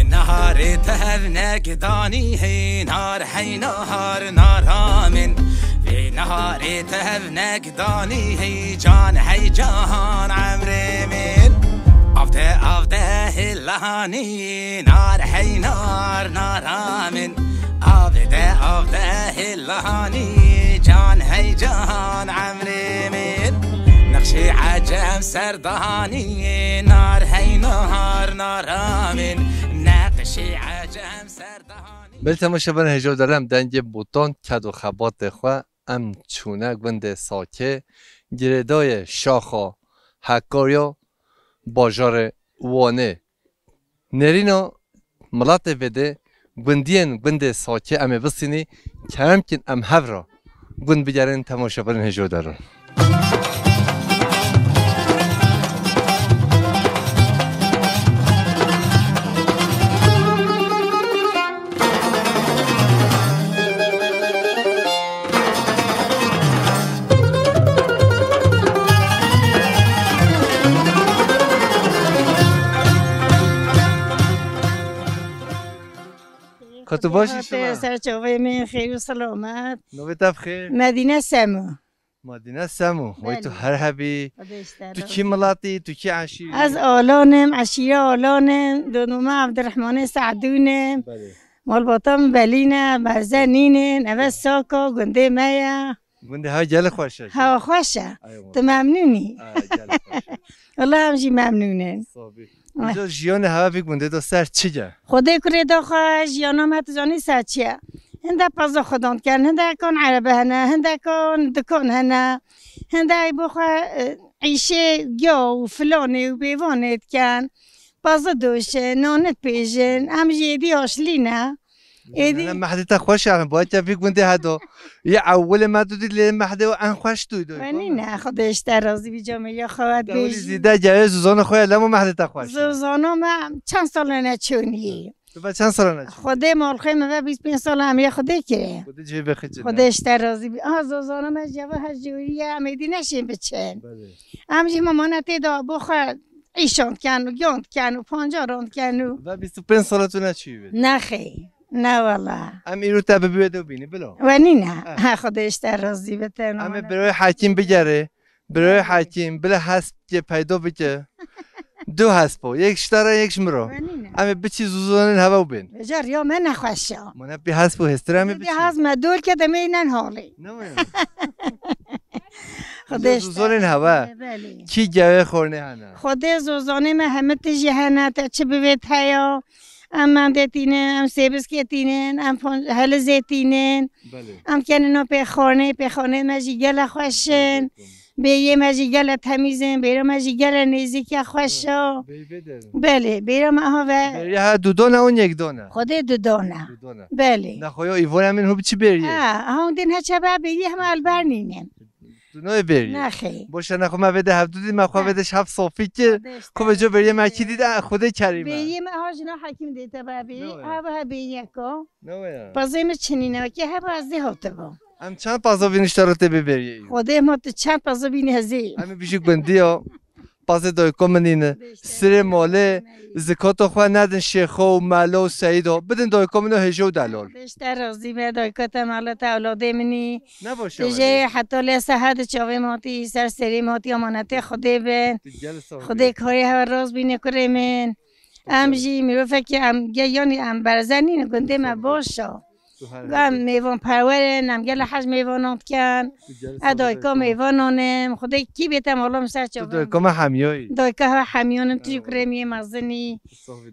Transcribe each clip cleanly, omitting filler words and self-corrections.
نهار تهرنك داني هي نار حي نهار نارامن في نهار تهرنك داني هي جان حي جهان عمري من أفده هلاني نار حي نار نارامن أفده هلاني جان حي جهان عمري من نقشي عجم سردهاني نار هي نهار نارامن نقشي عجم سردهاني بل تماشاگران هجا دارم دنگ بوتان کد و خبات خو ام چونه گوند ساکه گردای شاخا حکاریا باجار وانه نرینا ملات وده گوندین گوند ساکه ام بسینی که همکن ام هفرا گوند بگرن تماشاگران هجا دارم خطو باشی شما؟ سرچاوه من خیر و سلامت. نوبت بخیر. مدینه سمو. مدینه سمو. وای تو هر حبی. تو کی ملاتی؟ تو کی عشیری؟ از آلانم، عشیره آلانم، دونومه عبدالرحمن سعدونم. مال باطم بلینه، برزنینه، نوست ساکا، گنده مایا. گنده ها جل خوشه. ها خوشه. تو ممنونی؟ جل خوشه. والله همچی ممنونه. اینجا جیان هوا بی گنده دا سر چیه؟ خدا کره دا خواه جیانا متزانی سر چیه؟ هنده پازا خداند کن، هنده کن عربه هنه، هنده کن دکان هنه، هنده بخواه عیشه گیا و فلانه و بیوانت کن، پازا دوشه، نانت پیجن، هم جیدی هاشلی نه؟ أنا ما حد تخوش يعني بواجه فيك وانت هذا يا أول ما تدي لي ما حد أنخوش تودو واني نه خودش ترازی بی جامعه خواهد دولي بیش زیده جایز زوزان خواه لما ما حد تخوش زوزانا ما چند سال نچونیه تو با چند سال نچون خوده مالخه ما 25 سال همیه خوده کره خودی جای بخیجه خودش ترازی بی زوزانا ما جوه هجوریه امیدی نشیم بچن همجی مامانتی دا بخواد ایشان کن و گاند کن و پانجا راند کن و 25 سالتون چی بود نه خی نه والله ام ایرو تبه بیوده و بینی بلا ونی نه خودش ترازی بتن ام برای حکیم بگره برای حکیم بلا حسب که پیدا بگه دو حسبا یک شتره یک شمرا ام بچی زوزانن هوا و بین بجار یا من نخوشم من بی حسب و هستره ام بی حسب مدول که دمینن حالی خودش زوزانن هوا کی جوه خورنه هنه خود زوزانه ما همه تجی هنه تا چه بوید هیا ام دتینن ام سیبس کتینن ام هل زیتینن ام کنن پی خانه مجیگل خوشن به یه مجیگل تمیزن بیرم مجیگل نزدیک خوشا بله بیرم ها و یا دو دانه اون یک دانه خود دو دانه بله نخواهی ایوان همین هو بچی بریه ها دین ها چه با بریه همه البرنینن دونای بریه نخی باشه نخواه ما بده هفت دودی ما خواه بدش هفت صافی که خواه بجا بریه ما کی دیده خود کریمه بریه ما ها جنا حکیم دیده با بریه ها با بریه که بازیم چنینه که ها با از ده هاته با هم چند پازا بینشتراته ببریه خوده ما تو چند پازا بینی هزی همه بیشو گندی ها پازه دایکا منینه سر ماله زکات خواه ندن شیخا و ملا و سعیدا بدن دایکا منو هجا و دلال بیشتر رازی به دایکات مالت اولاده منی نباشه دیگه حتی لیسه حد چاوه ماتی سر سری ماتی امانته خوده بین خوده کاری ها راز بینه کره من امجی میرو فکر ام یعنی ام برزنی گنده ما باشا گم میوان پرورن ام گل حج میوانات کن ادایکا میوانانم خدای کی بیتم حالا سر چاوه دایکا ما همیایی دایکا ها همیانم توی کرمی مزنی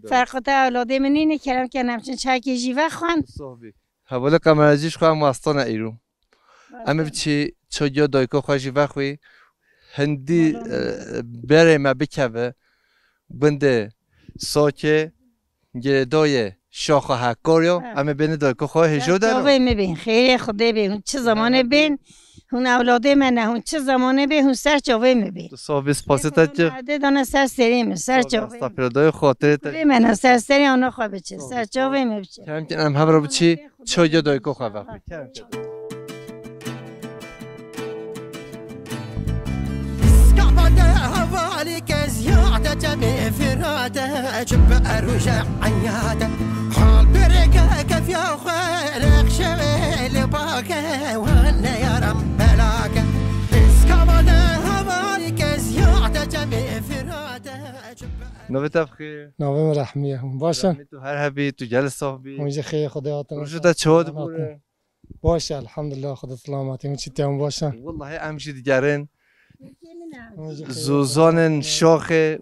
فرقات اولاده منی نکردم که نمچن چاکی جیوه خوان حواله قمرجیش خواهم مستان ایرو اما بچی چاگیا دایکا خوشی وقوی هندی بره ما بکوه بنده ساکه گردای شاخ حکاریا اما بین دایکا خواه هجو دارم چاوه میبین خیلی خوده بین چه زمانه بین هون اولاده منه هون چه زمانه بین هون سر چاوه میبین تو صاحب سپاسیت چه عده دانه سر سریم سر چاوه استفردای خاطرت من سر سری آنها خواه بچه سر چاوه میبچه کم کنم هم را بچی چاگیا دایکا خواه وقت Skapade hava هوالي كزيادة جميع فراده جب أرجع عنياده حال بركة كفيا خيرك شويل باكه وانا يا رب بلاكه اسكاباده هوالي كزيادة جميع فراده نوبت بخیر. نوبت رحمیه باشه. تو هر حبی تو جل صاحبی. اونجا خیلی خدااتون. روزت چود بوده. باشه الحمدلله خدا سلامتی من چیتیم باشه. والله امشی دیگرن. زوزان شاخه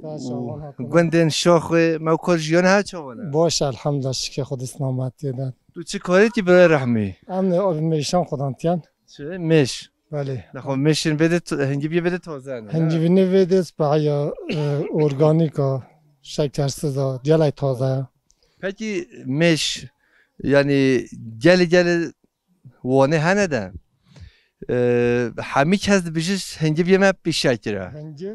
گندن شاخه موکل جیان ها چونه. باشه الحمدلله شکر خدا سلامتی داد. تو چه کاری کی برای رحمی؟ من میشم خدانتیان. چه میش؟ بله. نخو میشین بده هنگی بیا بده تازه نه. هنگی بینی بده سپایا ارگانیکا شکرسزا جلای تازه. پکی میش یعنی جل وانه هنده. همی کس بیشش هنگی بیا من بیشتر کرده. هنگی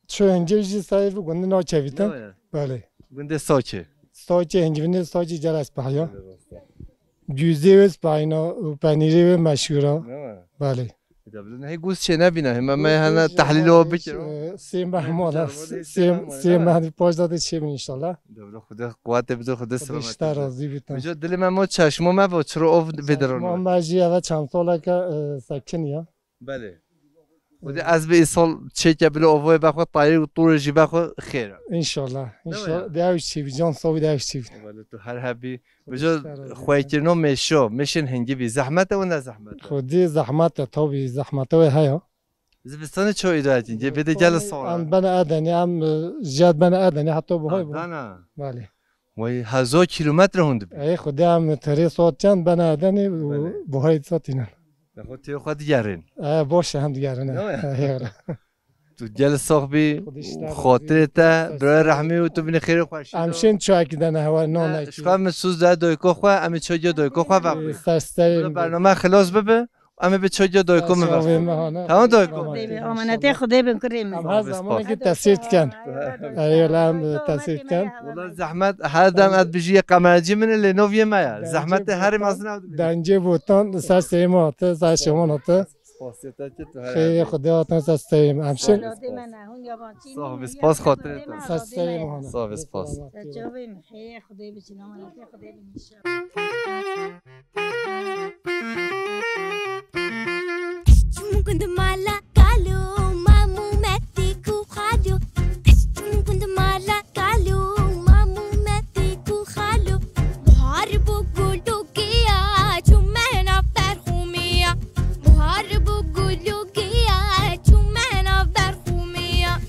چه هنگی بیشتر سایه گنده ناچویتن. بله. گنده ساچه. ساچه هنگی بینی ساچه جلای سپایا. جوزه و سپاینا و پنیری و مشهوره. بله. نه گوش چه نبینه من هنر تحلیل رو بکرم. سیم مهمان سیم مهمان پاش داده چه بین انشالله. دوباره خدا قوت بده خدا سلامت. بیشتر راضی بیتم. بجا دل من ما چشم ما با چرا آف بدرون. ما ماجی اول چند ساله که سکنیه. بله. ودی از به سال چه که بله آوای بخواد طایری و طور جی بخواد خیره. انشالله. دیوش چی بیجان صوبی دیوش چی. بله تو هر حبی بجا خوای کردن میشو میشن هنگی بی زحمت و نه زحمت. خودی زحمت تا بی زحمت و هیا. زمستان چه ایداتی؟ جه بده جل سال. ام بنا آدنی ام جد بنا آدنی حتی بهای بود. بله. وای 1000 کیلومتر هند بی. ای خودی ام تری ساعت چند بنا آدنی بهای ساعتینه. خود تیو خود دیگرین. باشه هم دیگرینه. تو جل صاحبی خاطر تا برای رحمی و تو بینی خیر خوش. امشین چای کدن هوا نه نه. شکام مسوز داد دویکو خوا امی چای دویکو خوا وقتی. سرستری. برنامه خلاص ببه. امی به چای دویکو می‌برم. تمام دویکو. آمانت خدا بکریم. هر زمانی که تاثیر کن. ایولام تاثیر کن. والله زحمت هر دم اد بيجي قماجي من اللي نوفي ما زحمت هر مازنا دنجه بوتان سر ما تا شما تا خیلی خدااتون سستیم همشین صاحب سپاس خاطر سستیم صاحب سپاس كنت مالا قالو مامو ماتيكو خالو كنت مالا قالو مامو ماتيكو خالو محاربو قولو كيا جمعنا فرخوميا محاربو قولو كيا جمعنا فرخوميا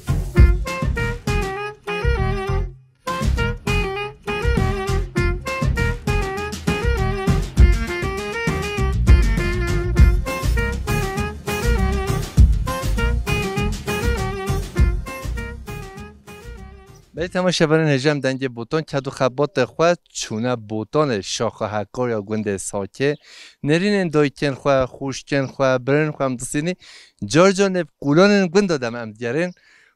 به تماشاگران هجم دنگ بوتان کدو خبات خود چونه بوتان شاخ هکار یا گنده ساکه نرین دایکن خود خوشکن خود برن خود هم دستینی جار جانب قولان گند دادم هم دیگرین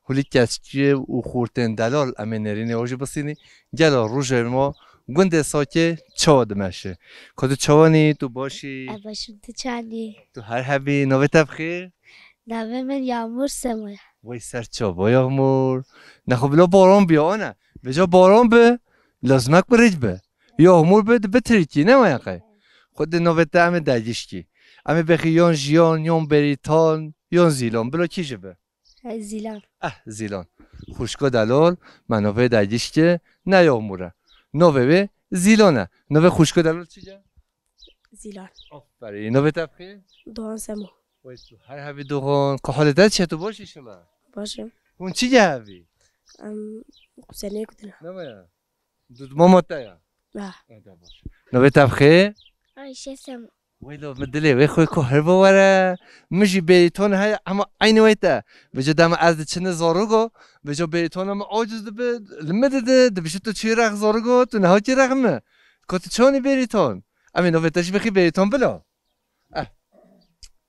هولی کچکی و خورتن دلال امی نرین آجی بسینی گلا روش ما گنده ساکه چاد مشه کدو چوانی تو باشی باشم تو چانی تو هر حبی نوه تبخیر نوه من یامور سموه وای سر چا وای یغمور نخو بلا باران بیا نه به جا باران به لازمک برید به یغمور به بتریکی نه وای خود نوت هم دجیشکی اما بخی یان جیان یان بریتان یان زیلان بلا کیشه به زیلان زیلان خوشکا دلال من نوه دجیشکه نه یغموره نوه به زیلانه نوه خوشکا دلال چیجه؟ زیلان آفرین نوه تبخیر؟ دوان سمو وای تو هر هفی دوغان که حالت چه تو باشی شما؟ باشم اون چی جهوی؟ سنه کدنه نمایا دود ماما تایا نه نوه تبخیر؟ آیشه سمو ویلو مدلی وی خوی که هر بواره مجی بریتون های اما عین ویتا بجا دم از چنه زاروگو بجا بریتون هم عاجز ده لمده ده بجا تو چی رخ زاروگو تو نها چی رخمه کت چانی بریتون امی نوه تاش بخی بریتون بلا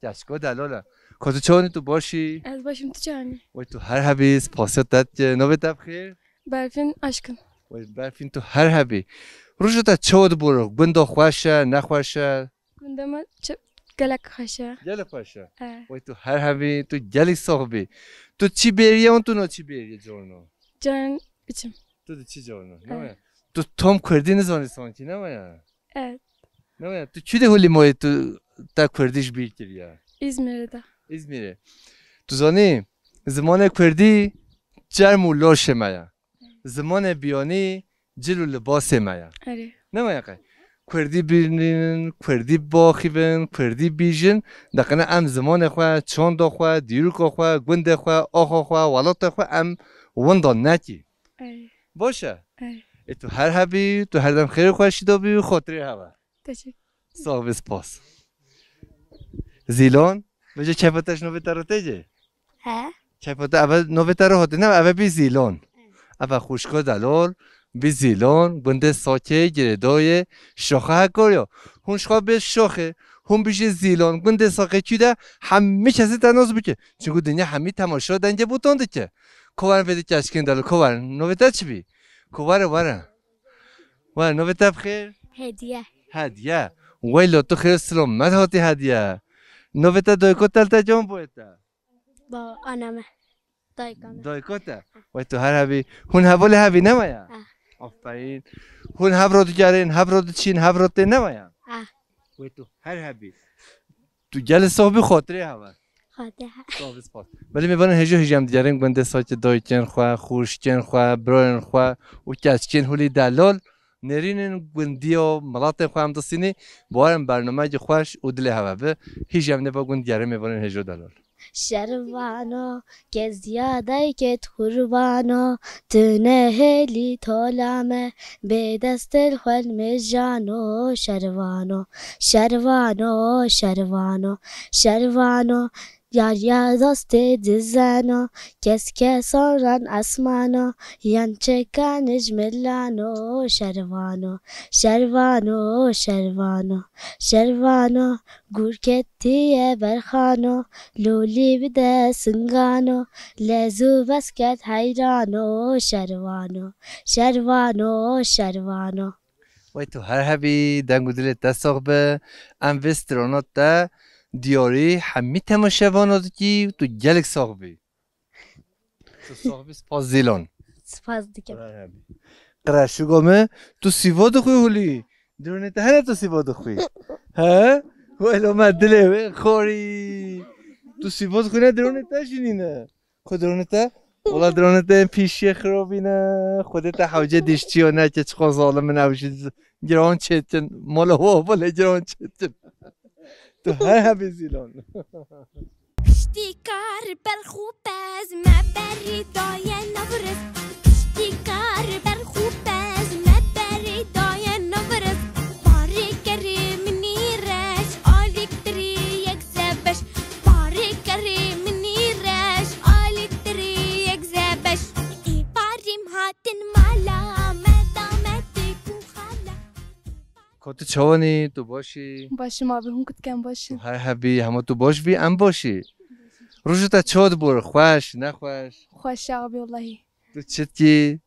جشکو دلاله کت چانی تو باشی از باشم تو چانی وی تو هر حبیز پاسیت داد نوه تبخیر برفین اشکن وی برفین تو هر حبی روشو تا چود برو بندو خوشه نخوشه گنده ما گلک خوشه گل خوشه اه. وای تو هر همی تو گلی صاحبی تو چی بیریه اون تو چی بیریه جورنو جان بچم تو چی جورنو نه تو تام کردی نزانی سانکی نه اه. نه تو چی ده هولی مای تو تا کردیش بیر کریه İzmir'de İzmir'e تو زانی زمان کردی جرم و لاشه مایا زمان بیانی جلو لباس مایا öyle نه مایا که کردی بینن کردی باخیبن کردی بیجن دقیقا ام زمان خواه چند خواه دیروک خواه گند خواه آخا خواه ولات خواه ام وندان نکی öyle باشه öyle تو هر هبی تو هر دم خیر خواه شیدا بی خاطری هوا teşekkür صاحب سپاس زیلان بجا چپتش نوی تراته جه ها چپاته اول نوی تره هاته نه اول بی زیلان اول خوشکا دلال بی زیلان گنده ساکه گردای شاخه هکاریا هونشخوا به شاخه هون بیشه زیلان گنده ساکه چی ده همه کسی تناز بکه چونکو دنیا همه تماشا دنجه بوتانده که کوارن پیده کشکین دلال کوارن نوی تا چی بی؟ کواره واره واره نوی تا بخیر؟ هدیه هدیه ویلا تو خیر سلامت هاتی هدیه نوی تا دایکو تلتا جان بایتا با آنمه دایگانه دایکوته وای تو هر هبی هون حوالی هبی نمایا آفرین هون هبراد گرین هبراد چین هبراد نمایا وای تو هر هبی تو گل صاحبی خاطره هوا خاطر صاحب سپاس ولی میبانن هجو هجم دیگرین گنده ساچ دایکن خواه خوشکن خواه براین خواه و کچکن هولی دلال نرینن گندی و ملات خواه هم دستینی بارم برنامه جو خوش و دل هوا به هجم نبا گند دیگرین میبانن هجو دلال شروانا که زیاده که قربانا تنهلی طالمه به دست الخلم جانو شروانو شروانو شروانو شروانو یار یادست دزانو کس کسان اسمانو یان چکا نجملانو شروانو شروانو شروانو شروانو گورکتیه برخانو لولی بده سنگانو لزو بسکت حیرانو شروانو شروانو شروانو وای تو هر هبی دنگو دل دستاق به ام وسترانات ده دیاری همی تماشوانات کی تو گلک ساق بی تو ساق بی سپاس زیلان سپاس دیگه قرشو گامه تو سیواد خوی هولی درونه ده هنه تو سیواد خوی ها؟ ویل اومد دله خوری تو سیواد خوی نه درونه ده شینینه خود درونه ده ولی درونه ده پیشی خرابی نه خودت حوجه دیشتی و نه که چخوا ظالم نباشید گران چتن مالا هوا بالا گران چتن تو هر هبی زیلان اشتكار بالخوباز ما بريدايا نبرز اشتكار بالخوباز ما بريدايا نبرز باري كريم نيراش آلك تري يكزبش باري كريم نيراش آلك تري يكزبش اي باري مهاتن مالا مدامتك وخالا کات چوانی تو باشی başım abi hun kutken başım هر هبی همه تو باش بی ام باشی روش تا چاد بور خوش نخوش خوش abi vallahi تو چت کی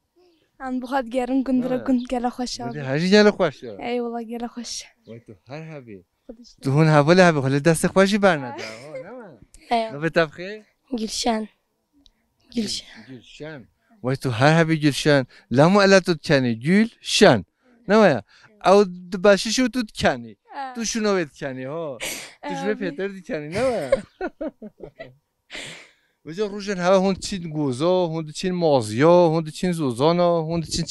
an bu had gerin gündüre Evet. gün gele خوش ولی abi هر جل خوش eyvallah gele خوش وای تو هر هبی تو هون حوالی هبی خاله دست خوشی برنده نو به تبخیر گلشن گلشن گلشن وای تو هر هبی گلشن لامو الا تو کنی گل شن نه او باشی شو تو کنی تو شنو بد کنی ها تو شنو پیتر دی کنی نه وجا روشن هوا هون چین گوزا هون چین مازیا هون چین زوزانا هون چین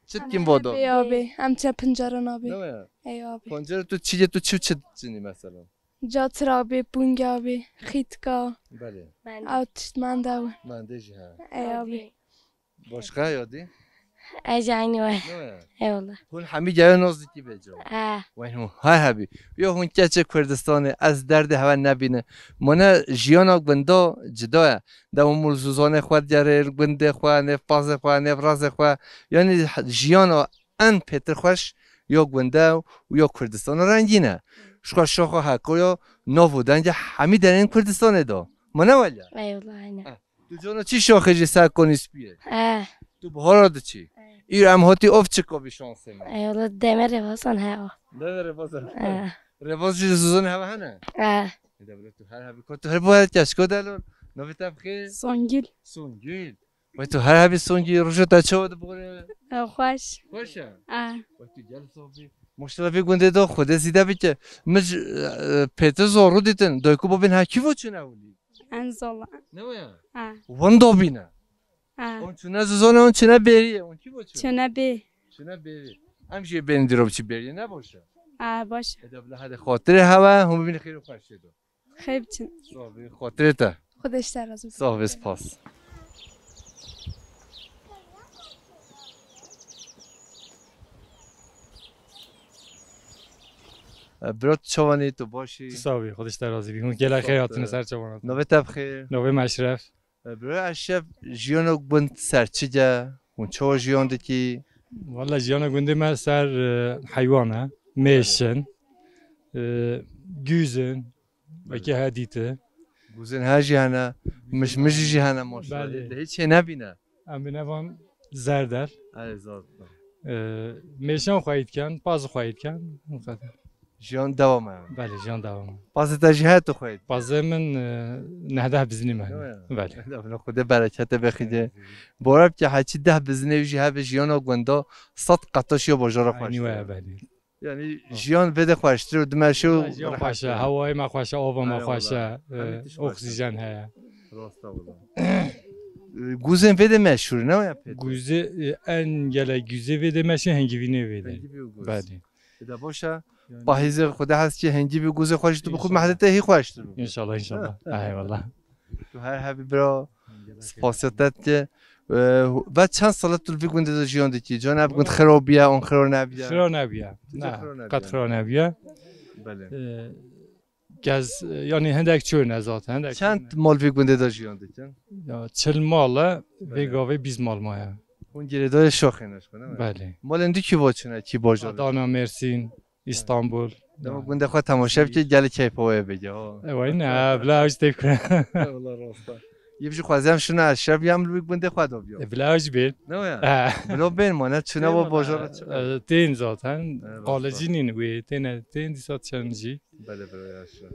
چه کیم بادا ey abi hem çe penceran abi نه ey abi پنجره تو چیه تو چه چینی مثلا catır abi bung abi xitka بله avtman da من دیجی ها ey abi başka yadi اجانی وای نه eyvallah هون همی جای نزدیکی به جا اه وای هون های هبی یا هون کچه کردستانه از درد هوا نبینه منه جیانا گندا جداه دو ملزوزانه خود جره گنده خود نفاز خود نفراز خود یعنی جیانا ان پتر خوش یا گنده و یا کردستان رنگینه شکر شاخه حکا یا نابودن که همی در این کردستانه دا منه ولی eyvallah aynen تو جانا چی شاخه جی سر کنی سپیه اه تو بهارا چی ایر هم هاتی اف چکا بی شانسه من eyvallah demir basan ha نه بازم اه رواز زوزون هوا هنه اه تو هر هبی تو هر باید کشکو دلون نوی تبخیر سونگیل سونگیل و تو هر هبی سونگی روشو تا چه بود بگوره خوش باشه اه و تو گل صحبی مشترفی گنده دو خوده زیده بی که مج پیتر زارو دیدن دایکو بابین هکی و چونه اولی انزالا نویا اه وان دابینه اه اون چونه زوزونه اون چونه بریه اون کی با چنه بی چونه بری همشه بین دیرو چی بریه نباشه اه باشه ادب لحد خاطر هوا هم ببین خیر و خوش شد خیب چن صاحب خاطرته خودش ترازو صاحب سپاس برات چوانی تو باشی صافی خودش ترازی بیمون گله خیراتون سر چوانات نوبه تبخیر نوبه مشرف برای اشب جیانو بند سرچیجه اون چه جیان دکی والله جیانا گنده من سر حیوانه میشن گوزن و که هدیته گوزن ها جیانه مش جیانه ماشاءالله ده هیچ نبینه ام بنوان زردر علیزاد میشن خواهید کن باز خواهید کن جیان دوامه بله جان دوام باز تجهیزات تو خواهید باز من نهده بزنی من بله خدا برکت بخیده بارب که هرچی ده بزنه و جهه به جیان گنده صد قطعش یا باجار خوش بله یعنی جیان بده خوشتر و دمشه و جیان خوشه هوای ما خوشه آب ما خوشه اکسیژن هست راسته والله گوزن بده مشهور نه یا گوزه ان گله گوزه بده مشه هنگیوینه بده بله ده باشه باهیز خدا هست که هنگی به گوزه خوش تو بخود محدته هی خوش تو ان شاء الله ای والله تو هر هبی برا سپاسیتت که و چند سالت تو بگونده دو جیان دکی جان اب گند خرابیه اون خراب نبیه خراب نبیه نه قد خراب نبیه بله گز یعنی هندک چور نزات هندک چند مال بگونده دو جیان دکی 40 ماله و گاوه 20 مال ماه اون گردای شاخینش کنه بله مال اندی کی واچنه کی باجار آدانا مرسین استانبول دم گونده خود تماشا که گل کیپوه بگه وای نه بلاش تکره والله راسته یه بچه خوازم شونه از شب یم روی گونده خدا بیا بلاش بیل نه بلا بین مانه چونه با باجار تین زاتن قالجی نینوی تین دیسات چنجی بله برای اشرا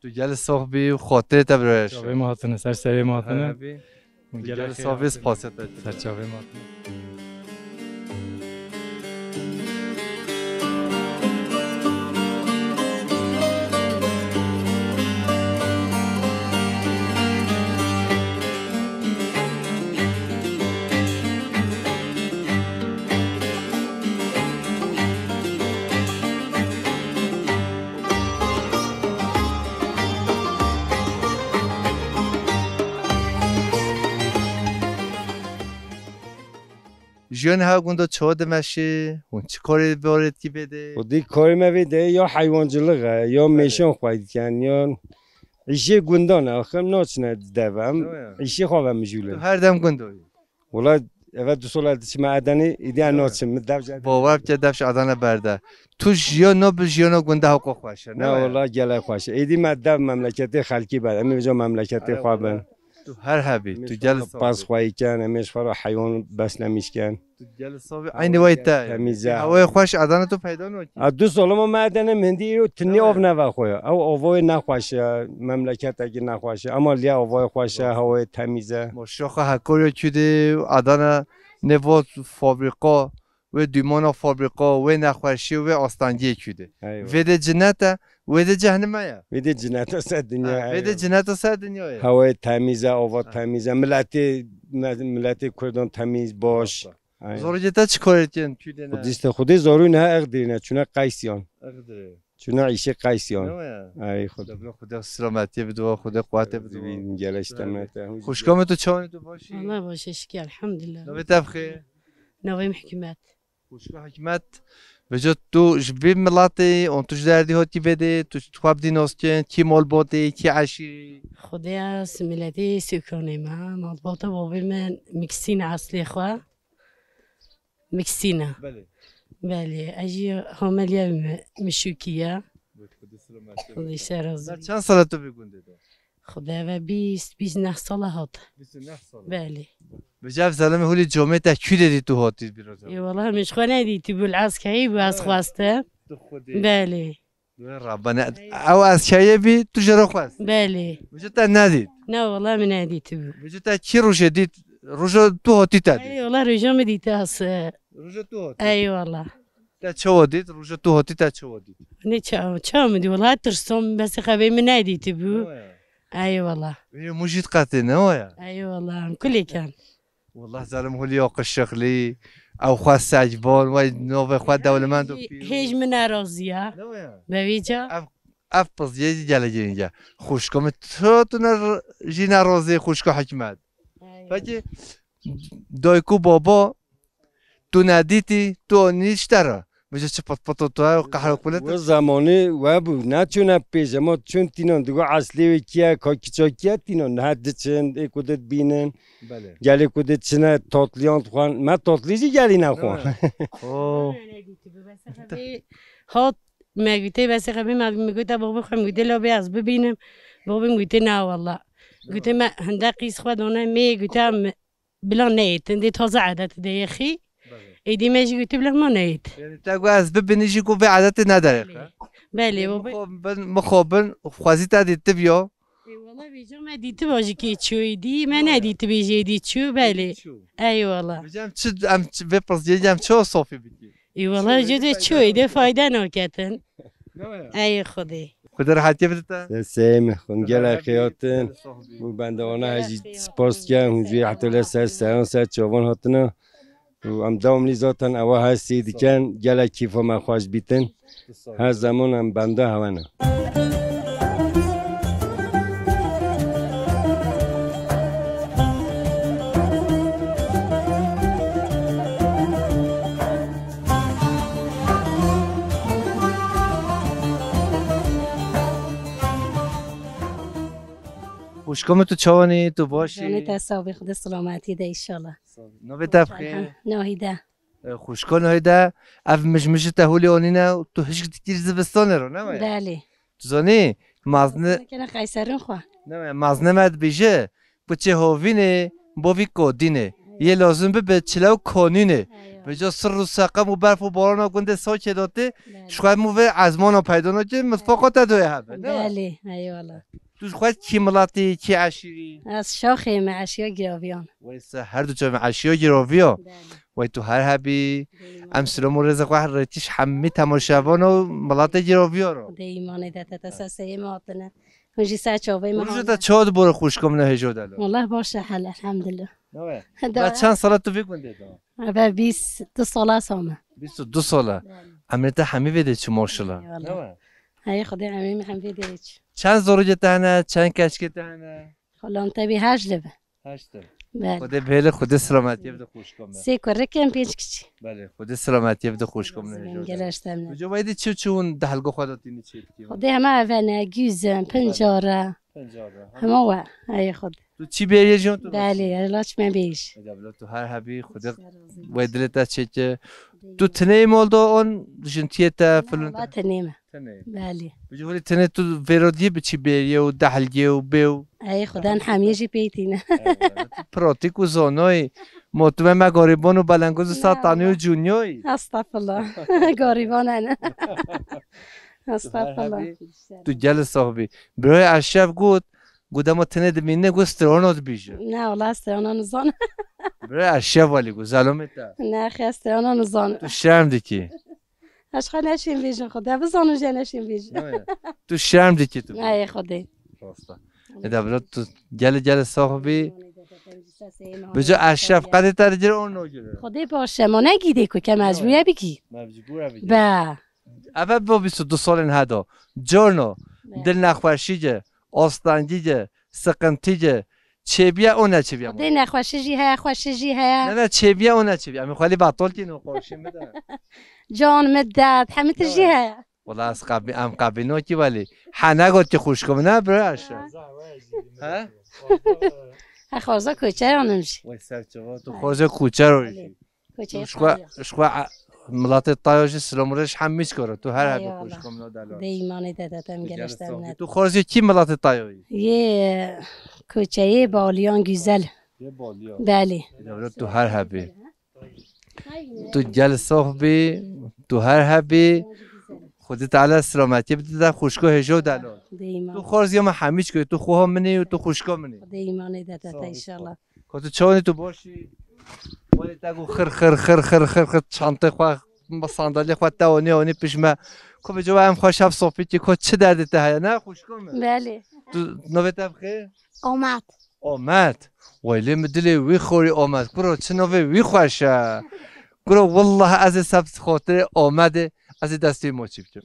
تو گل صاحبی و خاطر تا برای اشرا چاوه ماتنه سر سری ماتنه گل صاحبی سپاست سر چاوه ماتنه جیان ها گونده چهاد مشه اون چی کاری بارد کی بده خودی کاری میده یا حیوانجلقه یا میشن خواهید کن یا ایشی گوندانه آخر ناچنه دوام ایشی خوابم میجوله هر دم گوندایی ولی اول دو سال چی معدنی ایده ناچم مدف باور که دفش عدن برده تو جیان نب جیان گونده حقوق خوشه نه والله گله خوشه ایدی مدف مملکت خلکی بر امی بجا مملکت خوابن تو هر حبی تو جل پاس خواهی کن امیش فرا حیوان بس نمیشکن تو جل صاحب عین وایته تمیزه هوای خوش عدن تو پیدا نکنی دو سال ما معدن مندی رو تنی آب نوا خواه او آوای نخواشه مملکت اگه نخواشه اما لیا آوای خوشه هوای تمیزه مشاخ هکاری کده عدن نوات فابریقا و دیمان فابریقا و نخوشی و آستانگی کده ویده جنت ویده جهنمه ویده جنت سر دنیا ویده جنت سر دنیا هوای تمیزه آوا تمیزه ملت کردان تمیز باش زارو جتا چی کارید کن کده نه خودیست خودی زارو نه اقدرینه چونه قیسیان چونه عیشه قیسیان ای خدا سلامتی بدو خدا قوت بدو گلشتم خوشکام تو چانی تو باشی والله باشه شكرا الحمد لله نوی تبخیر نوی محکمات خوشکا حکمت بجا تو جبی ملاتی اون توش دردی هاتی بده تو خواب دی ناسکن کی مال باده کی عشیری خدا سملتی سکرانی ما مطبوطه بابی من مکسین اصلی خواه مكسينة بله اجي هماليا مشوكية خدا يسرز چند ساله تو بگونده تو خدا و 29 ساله هات 29 ساله بله بجاف زلمه هولی جامعه تا کی دیدی تو هاتی بیرون ای والله مش خو ندیدی تو بالعسکری باز خواسته بله ربنا او از چایه بی تو جرا خواست بله بجو تا ندید نه والله من ندیده بود بجو تا چی روشه دید روشه تو هاتی تا دید ای والله رجام دیده هست روشه تو هاتی ای والله تا چه ودید روشه تو هاتی تا چه ودید نه چه آمدی والله ترسم بس خبی من ندیده بود ای والله مجید قطعه نه ای والله کلی کن والله ظالم هولی آق شغلی او خواست سجبان و نوه خواست دولمند هیچ من ناراضیه ببیجا اف پزیه جلجه اینجا خوشکم تو نر جی ناراضی خوشکا حکمت بچه دایکو بابا تو ندیدی تو نیشتره بجا چه پت پت تو قهر کلت و زمانه و بود نه چون پیش ما چون تینان دیگه اصلی و کیا کاکیچا کیا تینان حد چند اکودت بینن گلی کودت چنه تاتلیان خوان من تاتلیزی گلی نخوان ها میگویی بس خبی میگویی بابا خواهم میگویی لابی از ببینم بابا میگویی نه والله گویی من هنده قیس خودانه میگویی بلا نیت اندی تازه عادت دیخی ایدی میگی گویی بلا ما نیت یعنی تا از ببینیشی کو به عادت نداره بله بابا مخابن خوازی تا دیده بیا والله بیجا من دیده باجی که چوی دی من ندیده بیجی دی چو بله ای والله بجام چه ام به پرسیدی جام چه صافی بگی ای والله جده چوی ده فایده نکتن ای خودی خدا راحتی بده تا سیم خونگل خیاتن و بنده آنها هجی سپاس کردم هنجوی حتی لسه سران سر چوبان هاتنا و ام دام نیزاتن اوه هستی دیکن گل کیفا من خواهش بیتن هر زمان هم بنده هونه خوشکم تو چوانی تو باشی جانی تصاوی خود سلامتی ده ایشالله نوی تفخیر ناهیده خوشکن ناهیده اف مش تهولی آنینه تو هیچ کتیر زبستانه رو نه بله تو زانی مازنه کنه خیسرون خواه نه مازنه مد بیشه بچه هاوینه باوی کادینه یه لازم به چلاو کانینه به جا سر رو سقم و برف و باران گنده ساچه داده شخواهد موه عزمان پیدا نکه مطفاقات دوی همه بله ایوالا تو خواهد کی ملاتی کی عشیری از شاخه معشیا گراویان ویسا هر دو جا معشیا گراویا وی تو هر هبی امسلام و رزق و رتیش همه تماشاوان و ملات گراویا رو ده ایمانه ده تتساسه ماتنه کنجی سر چاوه مهانه روزو تا چاد برو خوشکم نه هجود الان والله باشه حل الحمدلله بعد چند سالت تو بگونده دا؟ بعد 22 ساله سامه 22 ساله عملت همه ویده چه ماشالله هی خدا همه هم ویده ایچ چند زوروجه تهنه چند کشکه تهنه خلان تبی 8 لبه 8 بله خدا بهله خدا سلامتی بده خوشکم سه کرکم پیچ کچی بله خدا سلامتی بده خوشکم نه گلشتم کجا باید چون دهلگو خودت اینی چی خدا همه اونه گوزم پنجاره همه و ای خود تو چی بیاری جون تو بله الاچ من بیش تو هر حبی خدا باید دلت چه تو تنه مالدا اون جنتیه تا فلان ما تنیمه بله بجوری تنه تو ورودی به چی بیاری و دهلگی و بیو ای خدا همیشه پیتینه پراتیک و زانای مطمئن ما گاریبان و بلنگوز ساتانی و جونیایی استغفرالله گاریبان نه استغفرالله تو جل صاحبی برای اشرف گود ما تنه دمینه گو استرانات بیشه نه والله استرانان زان برای اشرف ولی گو سلامت نه خی استرانان زان تو شرم دیکی اشخا نشین بیشن خدا بزانو جا نشین بیشن تو شرم دیکی تو نه خودی راستا ادبلات تو جل صاحبی بجا اشرف قدر ترجر اون نگیره خدای باشه ما نگیده که مجبوره بگی مجبوره بگی با اول با 22 سال این هدا جورنو دل نخوشیجه آستانگیجه سقنتیجه چه بیا اون نه چه بیا خدای نخوشیجی ها خوشیجی ها نه چه بیا اون نه چه بیا میخوالی بطل کی نو قرشی میده جان مدت همه تجی ها والله از قبل ام قبل نو کی ولی حنا گفت که خوش کنه نه براش ها خارزا کوچه رو نمیشه وای سرچه تو خارزا کوچه رو شخوا ملات طایاج سلامورش همیش کاره تو هر هر خوش کنه دلار دیمانه دادم گلشتم نه تو خارزی کی ملات طایایی یه کوچه بالیان گیزل یه بالیان بله تو هر هبی تو جل صاحبی تو هر هبی خودت تعالی سلامتی بده خوشکو هجو دلال تو خارز یا ما همیش که تو خوها منی و تو خوشکا منی خدا ایمان داده ان شاء الله که تو چونی تو باشی ولی تگو خر چانته خو با صندلی خو تاونی پیش ما که به جو هم خوش شب صحبتی که چه دردت هست نه خوشکا من بله تو نوبت بخیر آمد ولی مدلی وی خوری آمد برو چه نوبه وی خوشه برو والله از سبز خاطر آمده از دستی ما چی بچم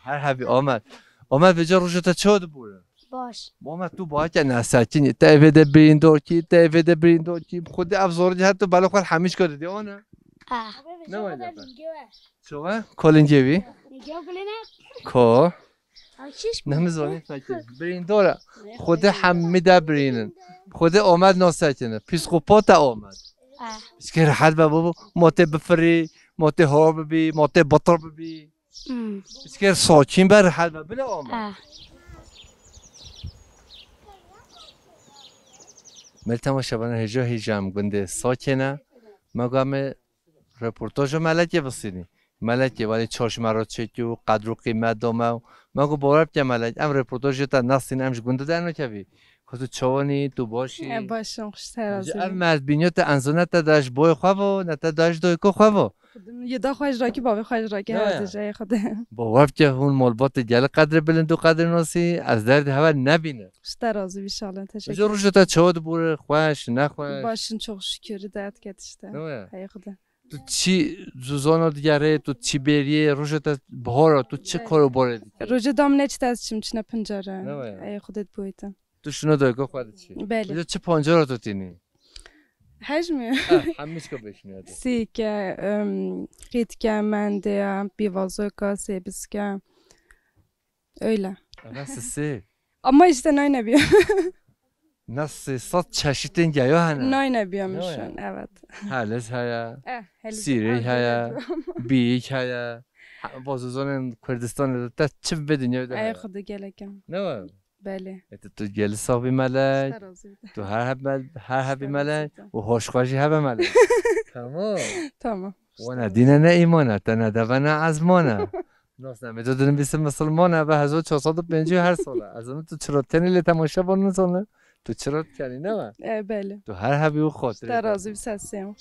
هر حبی آمد به جا روشتا چود بوره باش آمد تو باید که نساکینی تایوده برین دور کی خود افزار جهت تو بالا خود همیش کرده دی آنه نه ولی چوه کلنجی بی کو نمیزانی فکر برین دوره خود حمیده برینن خود آمد ناساکنه پیسکوپات آمد اسکی راحت بابا ماته بفری ماته هار ببی ماته بطر ببی اسکی ساکین بر راحت بله آمد ملتما شبانه هجام گنده ساکنه مگم رپورتاج ملکه بسینی ملکه ولی چاش مرا چکی و قدر و قیمت دامه مگو باورم که ملک ام رپورتاج تا نسین امش گنده در نکوی که تو چوانی تو باشی باشم خوشتر از ام مرد بینیت انزونه تا داش بای خواه نه تا داش دوی کو خواه یه دا خوش را که بابی خوش را که هست جای خود باورم که اون مالبات گل قدر بلند و قدر ناسی از درد هوا نبینه خوشتر از بیشالن تشکر جو روش تا چود بوره خوش نخوش باشن çok şükür داد کتشته های خدا تو چی زوزانا دیگره تو چی بریه روشتا بهارا تو چه کارو باره دیگه روژه دام نچ دست چیم چنه پنجره ای خودت بویتم تو شنو دایگاه خودت چی؟ بله چه پنجره تو تینی؟ حجمه همیش که بهش میاد سیکه قیتکه منده بیوازوکا سیبسکه öyle nasıl ama işte ne biliyorum nasıl sat çeşitin geliyor hani ne biliyormuşsun evet halis haya siri haya büyük haya bazılarının Kürdistan'da da çift bir dünyada ay xudu gelekem ne var بله تو گل صاحبی ملک تو هر حبی ملک و هوشخوشی هبه ملک تمام و نه دینه نه ایمانه تا نه دوه نه ازمانه ناس نمیده داریم بیست مسلمانه و 1450 هر ساله از اون تو چرا تنیل تماشا بانون ساله تو چرا کنی نه بله تو هر حبی و خاطره در رازی بسسیم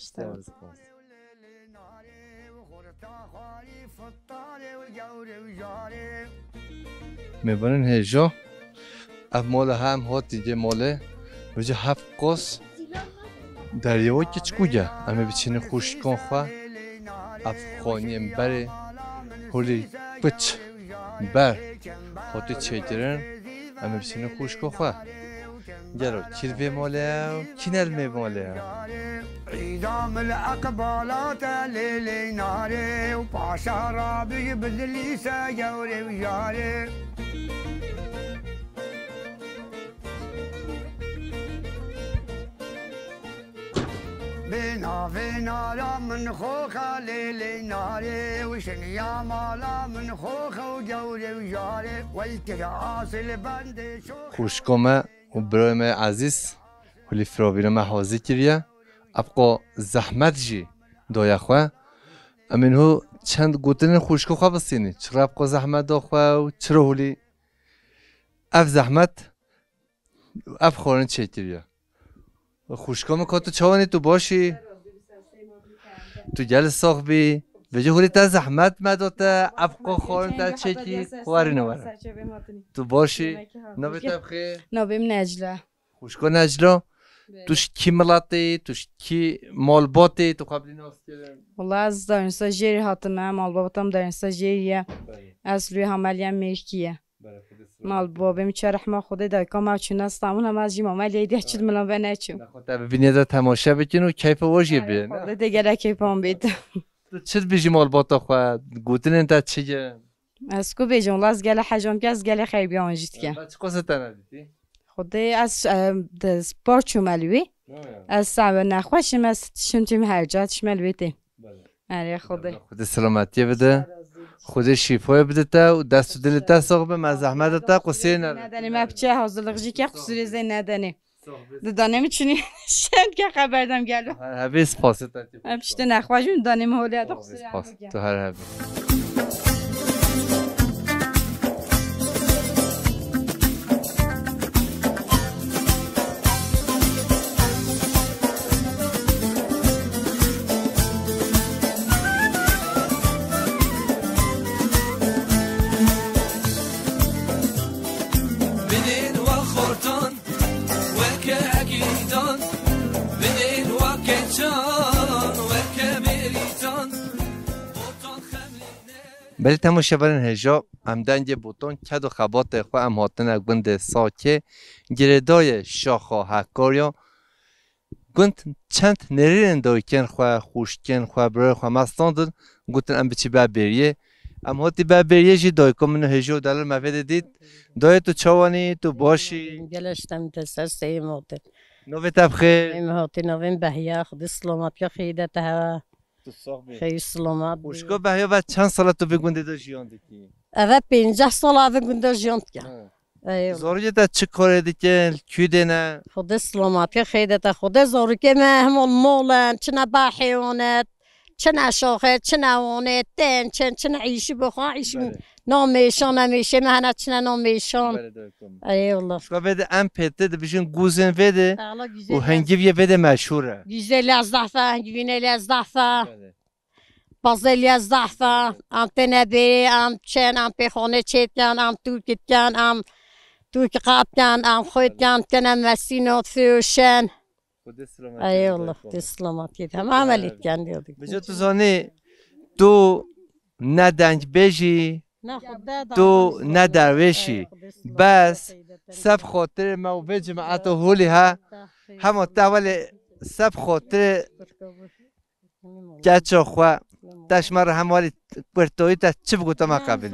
میبانن هجا اف مال هم هات دیگه ماله وجه هفت قاس دریاوی که چکوگه اما بچینه خوشکان خواه اف خانیم بره هولی بچ بر خاطی چیدرن اما بچینه خوشکان خواه گرو کل بی ماله او کنل می ماله او عیدام الاقبالات لیلی ناره و پاشا رابی بدلی سا جوری و جاره بنا من خوخا لیلی ناره و شنیا مالا من خوخا و جوری و جاره والکه آسل بند خوشکامه و برای من عزیز ولی فراویر من حاضر کریه ابقا زحمت جی دایه خواه امین هو چند گوتن خوشکا خواه بسینی چرا ابقا زحمت دا خواه و چرا ولی اف زحمت اف خورن چه کریه خوشکامه که تو چوانی تو باشی تو گل ساخ بی وجه هولی تا زحمت مداته ابقا خورن تا چه کی خواری نواره تو باشی نوی تبخیر نویم نجله خوشکا نجلا توش کی ملاتی توش کی مالباتی تو قبلی ناس کردن والله از دانشگاه جری هاتمه مالباتم دانشگاه جریه از روی حملیم میکیه مالبابم چرخ ما خودی دایکا ما چون استامون هم از جیم عمل ایده چید ملان به نچم نخواد ببینید تماشا بکن و کیف واژه بین خود دیگه کیفم بید تو چه بیجی مالباتا خود گوتن انت چیه از کو بیجم والله از گله حجم که از گله خیلی بیانجید که چه قصه تنادیدی خودی از سپورت شمالوی از صعب نخواشم از شنتیم هر جات شمالویتی آره خود سلامتی بده خود شیفای بده تا و دست و دل تا ساق به مزحمت تا قصه ندانی ما بچه حاضرلغجی که قصوری زین ندانی دانه میتونی شد که خبردم گلو هر حبی سپاسه تا پشت نخواجون دانه مهولیت قصوری تو هر حبی بله تماشاوران هجا ام دنگ بوتون کد و خبات خو ام هاتن گند ساکه گردای شاخا هکاریا گند چند نریرن دایکن خو خوشکن خو برای خو مستاندن گوتن ام بچی ببریه ام هاتی ببریه جی دایکا منو هجا دلال مفید دید دای تو چوانی تو باشی گلشتم دستر سیماته نوی تبخیر ام هاتی نوین بهیا خود سلامت یا خیده تا خیلی سلامت خوشگاه بهیا بعد چند ساله تو بگونده دا جیان دکی؟ اوه 50 ساله بگونده جیان دکن زاروی تا چه کاره دیکن؟ کی دینه؟ خود سلامت یا خیده تا خود زارو که همون مولن چنه بحیانت چنه شاخه چنه وانه تن چنه عیشی بخواه عیشی نامیشان همیشه مهنه چنه نامیشان ای والله شکا بده ام پیته ده بشین گوزن ویده و هنگیویه ویده مشهوره گیزلی از ضعفه هنگیوینلی از ضعفه بازلی از ضعفه ام تنبی ام چن ام پیخانه چیت کن ام توکت کن ام توک قاب کن ام خوید کن کنم مسینات فروشن ای والله خود سلامتی هم عملیت کن دیدی بجا تو زانه تو نه دنگ بیجی تو نه درویشی بس سب خاطر ما و به جماعت و هولی ها همه تاولی سب خاطر گچا خواه تشمر هموالی پرتوی تا چی بگو تا ما قبل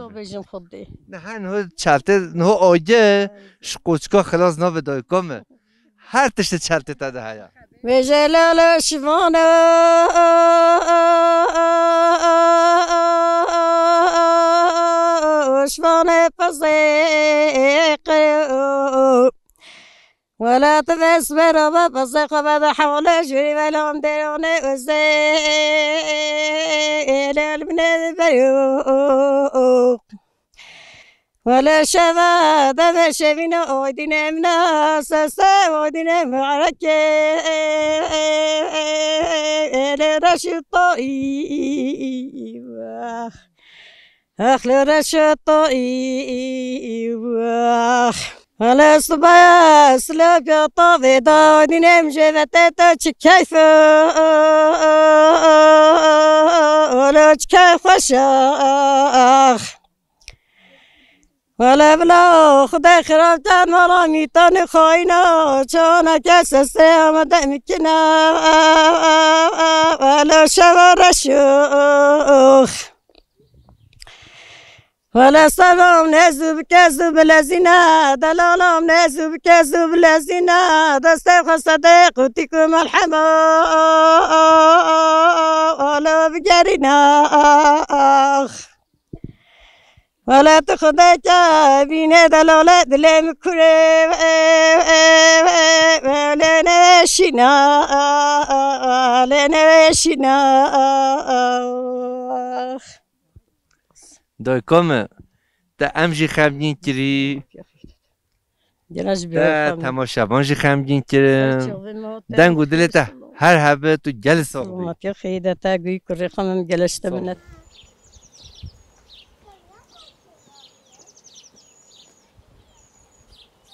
نه هر نهو چلته نهو آگه شکوچکا خلاص نو بدای کمه هر تشت چلته تا ده هیا وجلال شفانه شفانه فزيق ولا تبسمر وبفزق وبدا حول جري ولهم ديروني وزيل البنات بريوق ولا شفا دم شفينا اودينا منا سسا اودينا معركة لرشد طيب اخ لرشد طيب ولا صباح سلوك طافي دودينا مجفتة كيف ولا كيف خشاخ ولا بلا خدا خرابتان ولا ميتان خاينا جانا كسسة مدامكنا ولا شبر الشيوخ ولا صبام نزو بكزو بلازينا دلالام نزو بكزو بلازينا دستيق صديق وتيكم الحما ولا بقرينا ولا تخدك بين دلالات لم كريم لنشنا دای کمه تا امجی خمگین کری تا تماشابانجی خمگین کرم دنگو دلتا هر حبه تو گل ساقی ما که خیده تا گوی کری خمم گلشته منت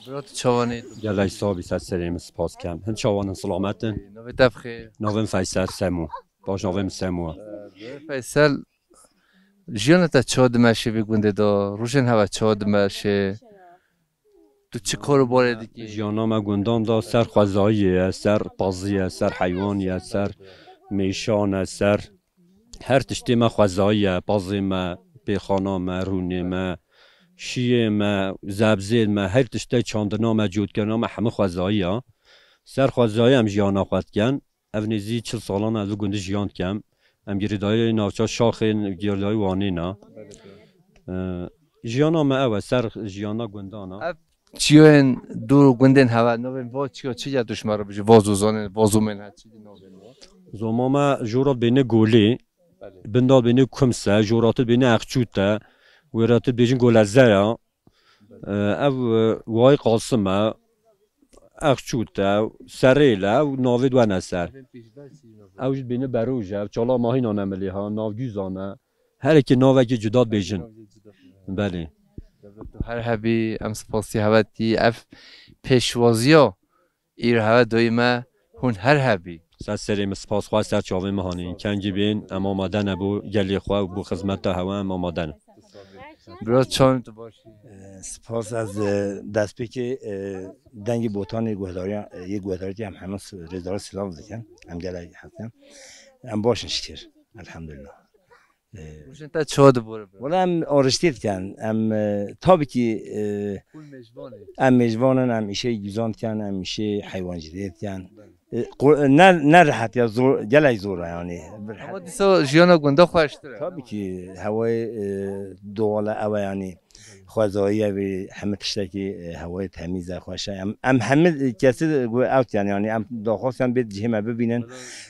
برات چوانی گلای صابی سر سریم سپاس کم هن چوانن سلامتن نوی تبخیر نویم فیصل سمو باش نویم سمو فیصل جیان تا چاد مشه بگونده دا روشن هوا چاد مشه تو چه کارو باره دیگه جیانا ما گوندان دا سر خوزاییه سر پازیه سر حیوانیه سر میشانه سر هر تشتی ما خوزاییه پازی ما پیخانا ما رونه ما شیه ما زبزیل ما هر تشتی چاندنا ما جود کرنا ما همه خوزاییه سر خوزایی هم جیانا خواد کن اونیزی 40 سالان از گونده جیان کم ام گردای ناوچه شاخ گردای وانی نه جیانا ما اوه سر جیانا گندانا چیوین دور گندن هوا نوین وا چی یادش مرا بشه وازوزان وازومن هست زمان ما جورات بینه گولی بندال بینه کمسه جورات بینه اخچوته ورات بیشین گل زرا او وای قاسمه اخچوته سریله و ناوید و نسر اوج بینه بروجه چالا ماهی نانملی ها ناوگوزانه هر کی ناوی که جدا بیشین بله هر هبی ام سپاسی هواتی اف پیشوازیا ایر هوا دایما هون هر هبی سر سریم سپاس خواه سر چاوه مهانی کنجی بین اما آماده نبو گلی خواه و بو خدمت تا هوا هم آماده نه برات چون تو باشی سپاس از دست به که دنگ بوتان گوهداری هم همه رزدار سلام دکن هم گلای هستن هم باشن شکر الحمدلله روشن تا چود بوره ولی هم آرشتید کن هم تابی که هم میجوانن هم ایشه گیزان کن هم ایشه حیوان جدید کن نه راحت یا زور گلای زوره یعنی اما دیسا جیانا گنده خوشتره تابی که هوای دواله او یعنی خوازایی و همه تشتکی هوای تمیز خوشه هم همه کسی گوی اوت یعنی هم داخواستم بید جه ما ببینن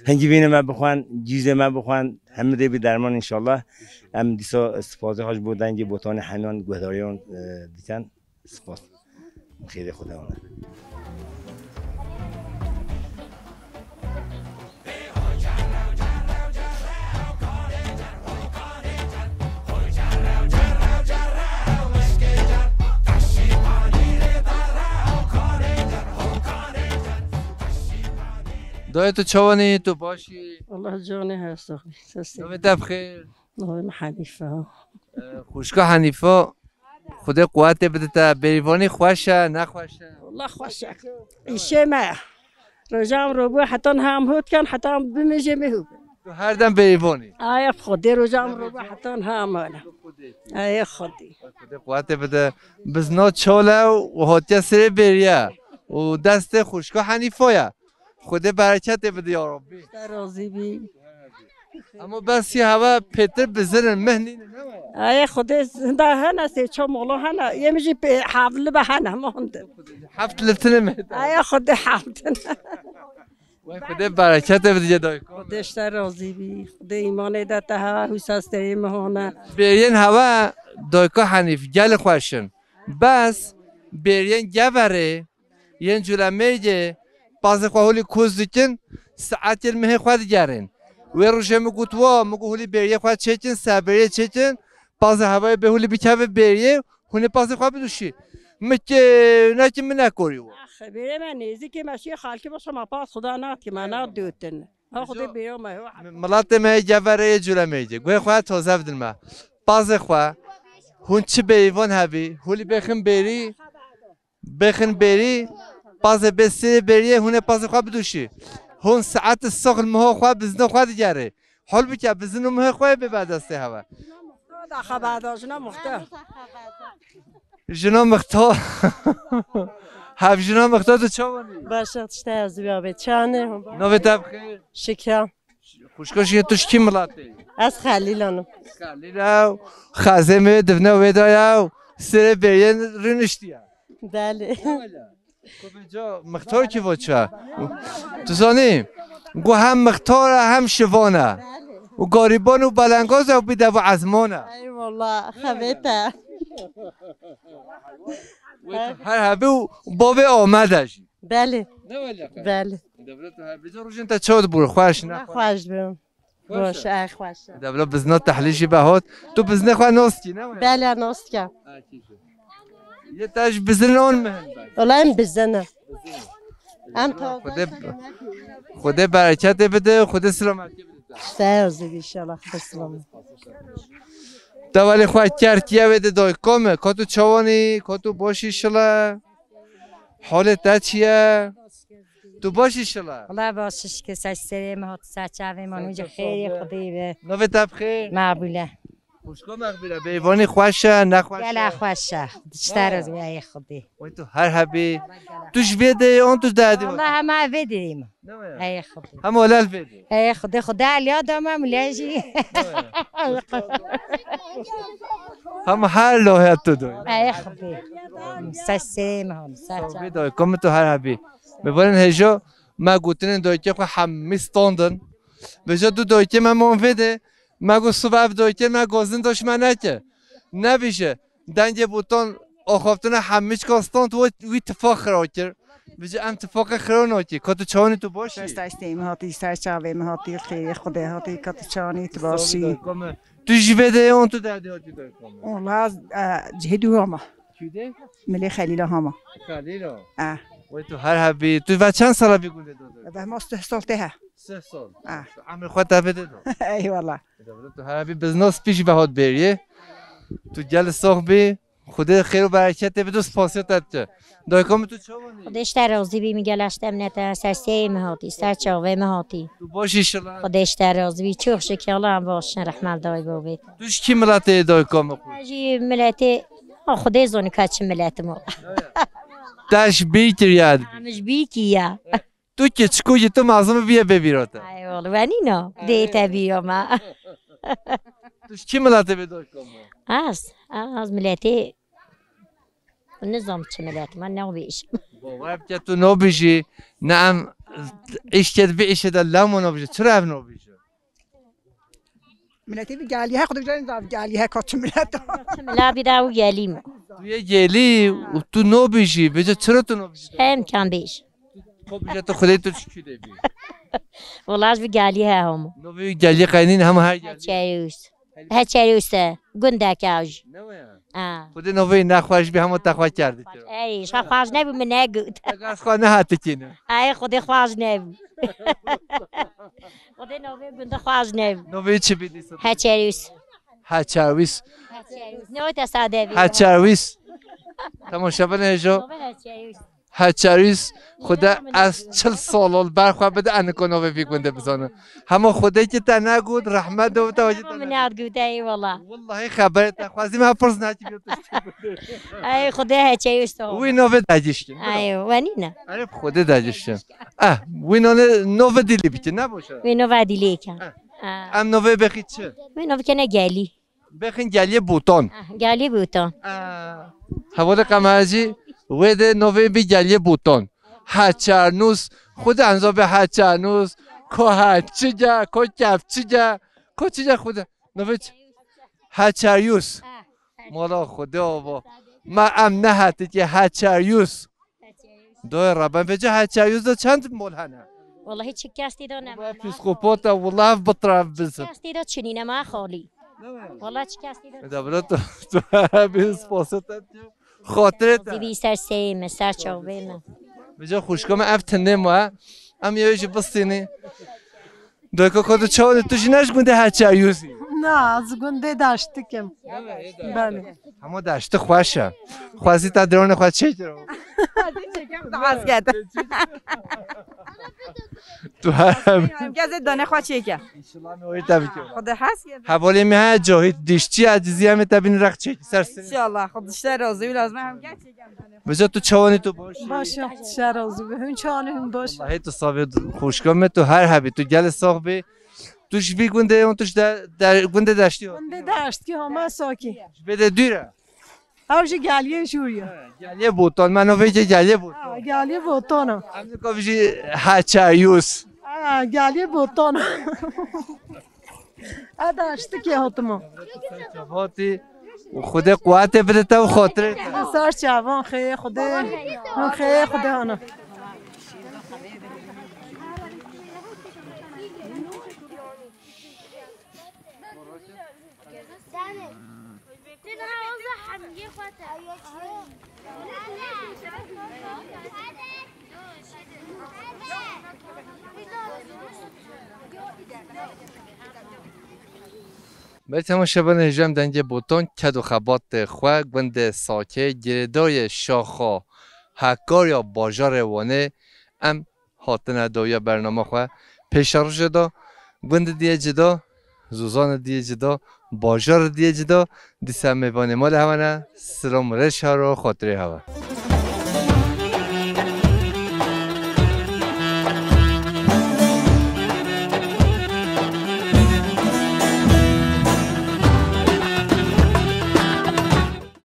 هنگی بینه ما بخوان جیزه ما بخوان همه دی به درمان انشالله هم دیسا استفاده هاش بودن که بوتان همیان گوهداریان دیکن سپاس خیلی خداونه دای تو چوانی تو باشی والله جاني هست نوی بخیر نوی حنیفه خوشگاه حنیفه خدا قوت بده تا بریوانی خوشه نخوشه والله خوشه ایشه ما رجام روبو حتی هم هود کن حتی هم بمیجه مهوب تو هر دم بریوانی آیا خودی رجام روبو حتی هم هونه آیا خودی خدا قوت بده بزنا چاله و هاتیا سر بریه و دست خوشگاه حنیفه خدا برکت بده یا ربی راضی بی اما بس یه هوا پتر بزنن مهنی آیا خدا زنده هنه سی چه مولا هنه یه میجی حفل به هنه مانده هفت لفتنه مهده آیا خدا حفلتنه خدا برکت بده جدای کن خودش راضی بی خدا ایمان داده هوا حساستری مهانه برین هوا دایکا حنیف گل خوشن بس برین گوره ین جوله میگه بعضی خواهی کوز دکن ساعت المه خواهد گرین و روشه مگوت وا مگو هولی بریه خواهد چکن سبریه چکن بعضی هوای به هولی بیکه بریه هونه بعضی خواهد بدوشی مکه نکن من نکوری و خبره من نیزی که ماشی خالکی باشه ما پاس خدا نات که من نات دوتن ها خدا بیرو ما ملات ما جواره جوله میگه گوی خواهد توزه بدن ما بعضی خواه هون چه بیوان هبی هولی بخن بری بعضی بسیار بریه هونه بعضی خواه بدوشی هون ساعت الصغر مها خواه بزنه خواه دیگره حال بکه بزنه مها خواه به بعد از هوا خبردار جنا مختار جنا مختار هف جنا مختار تو چوانی باشه تشته از بیابه چانه نوی تبخیر شکرم خوشکاشی توش کی ملاتی از خلیلانم خلیلاو خازمه دفنه ویدایاو سر برین رنشتیه بله کجا مختار کی وچه تو زانی گو هم مختار هم شوانه و گاریبان و بلنگاز و بیده و عزمانه ای والله خبیته هر هبه و بابه آمدش بله بله بجا روشن تا چود بور خوش نه خوش برم باشه خوش دبلا بزنا تحلیشی بهات تو بزنه خواه ناستی نه بله ناست کم یه تاش بزن اون مهم والله ام بزنه ام تا خدا برکت بده خدا سلامتی بده سرزی بیشالله خدا سلامت تا ولی خواهد کرد کیه بده دای کامه که تو چوانی که تو باشی شلا حالت تا چیه تو باشی شلا والله باشش که سری مهات سرچاوی منوج خیلی خدایی به نوی تبخیر مقبوله خوشگاه مقبوله بیوانی خوشه نخوشه گله خوشه دشتر از بیای خودی وای تو هر حبی توش ویده اون توش دادی والله همه ویدیم ای خودی هم ولال ویده ای خودی خدا علیاد هم ملیجی هم هر لوحه تو دوی ای خودی سری مهان سرچاوی دای کم تو هر حبی ببرن هجا ما گوتن دایکه خو همه ستاندن بجا دو دایکه من منفده ما گو صبح دایکه ما گازن داشت من نکه نبیشه دنگ بوتان آخافتن همیش کاستاند و اتفاق خراب کرد بجا ام اتفاق خراب نکی که تو چانی تو باشی استیم هاتی سرچاوی مهاتی خیلی خدا هاتی که تو چانی تو باشی تو جیبه ده اون تو دادی هاتی دای کامه والله جهدو هما چیده؟ ملی خلیلا هما خلیلا و تو هر هبی تو و چند سال بیگونده داده؟ به ما 3 سال ته 3 سال عمر خود تفیده داد ای والله تو هر هبی بزنس پیش بهاد بریه تو جل صاحبی خدا خیر و برکت بدو سپاسیت دایکام تو چاوانی خودش راضی بی میگلشتم نتا سرسی مهاتی سر چاوه مهاتی تو باشی انشالله خودش راضی بی چوخ شکل هم باشن رحمت دای بابید توش کی ملت دایکام خود هجی ملت خدا زونی کچ ملت ما داش بیتر یاد همش بیکیه تو که چکوی تو معظم بیا ببیراته ای والله ونی نه دیتا بیا ما توش کی ملت دایکام از ملتی النظام چه ملت من نبیش باور که تو نبیشی نعم اشتد بیش دلمو نبیشه چرا نبیشه ملتی بگالی ها خودش جان گالی ها کات ملت ملت بیدا و گالیم تو یه گلی و تو نبیشی بجا چرا تو نبیشی هم کم بیش خب بجا تو خودت تو چی دیدی والله از بگالی ها هم نبی گلی قینین هم هر گلی هچریوسه گنده کاج خود نوی نخواهش به همون تخواهی کردی ای شا خواهش نبود من نگود از خواه نهاتی کنه ای خود خواهش نبود خود نوی گنده خواهش نبود نوی چی بیدی سا؟ هچریوس نوی تصادفی هچریوس تماشا بنهجا هچریوس خدا از 40 سال برخواه بده انکو نوی بیگونده بزانه همه خودی که تا نگود رحمت دو توجه تا من نگود ای والله والله خبرت خوازیم هم پرس نتی ای خدا هچریوس تو وی نوی داجیش کن ای ونی نه عرب خدا داجیش کن وی نوی دیلی بیچه نباشه وی نوی دیلی کن ام نوی بخید چه؟ وی نوی کنه گلی بخین گلی بوتان گلی بوتان حوال قمرجی وید نوی بی گلی بوتان هچرنوس خود انزا به هچرنوس که هچیجا که کفچیجا که چیجا خود نوی هچریوس مالا خدا با ما ام نه حتی که هچریوس دوی ربن بجا هچریوس دا چند مول هنه والله هیچ کسی دا نمیم پیسکوپاتا والله بطرف بزن کسی دا چنینه ما خالی والله چی کسی دا دبرا تو بیس پاسطت خاطرت زیبی سر سیم سر چاوه من بجا خوشکام افتنه ما ام یویش بستینی دوی که کدو چاوه توشی نش گونده هچریوسی نه از گنده داشته کم بله همه داشته خوشه خواستی تا درون خواهد چه درون از گده تو هر گزه دانه خواه چه که خدا هست حوالی می ها جاهید دیشتی عجیزی همه تبین رخ چه سرسری انشالله خودش راضی و لازم هم گه بجا تو چوانی تو باشی باشه خودش راضی به هم چوانی هم باشه والله تو صاحب خوشگاه تو هر حبی تو گل صاحبی توش بی گونده اون توش در گونده داشتی گونده داشت که همه ساکی بده دوره اوش گلیه شوریه گلیه بوتان منو ویجه گلیه بوتان گلیه بوتانه همین که ویجه هچریوس گلیه بوتانه داشته که هاتمو هاتی و خدا قوت بده تا و خاطره سر چوان خیلی خدا خیلی خدا هانا بله تماشا بان هجام دنگ بوتان کد و خبات خواه گوند ساکه گردای شاخا حکار یا باجار وانه ام هاتن دویا برنامه خواه پیشارو جدا گوند دیه جدا زوزان دیه جدا باجار دیه جدا دیسه میبانه مال هوانه سلام رش ها رو خاطره هوا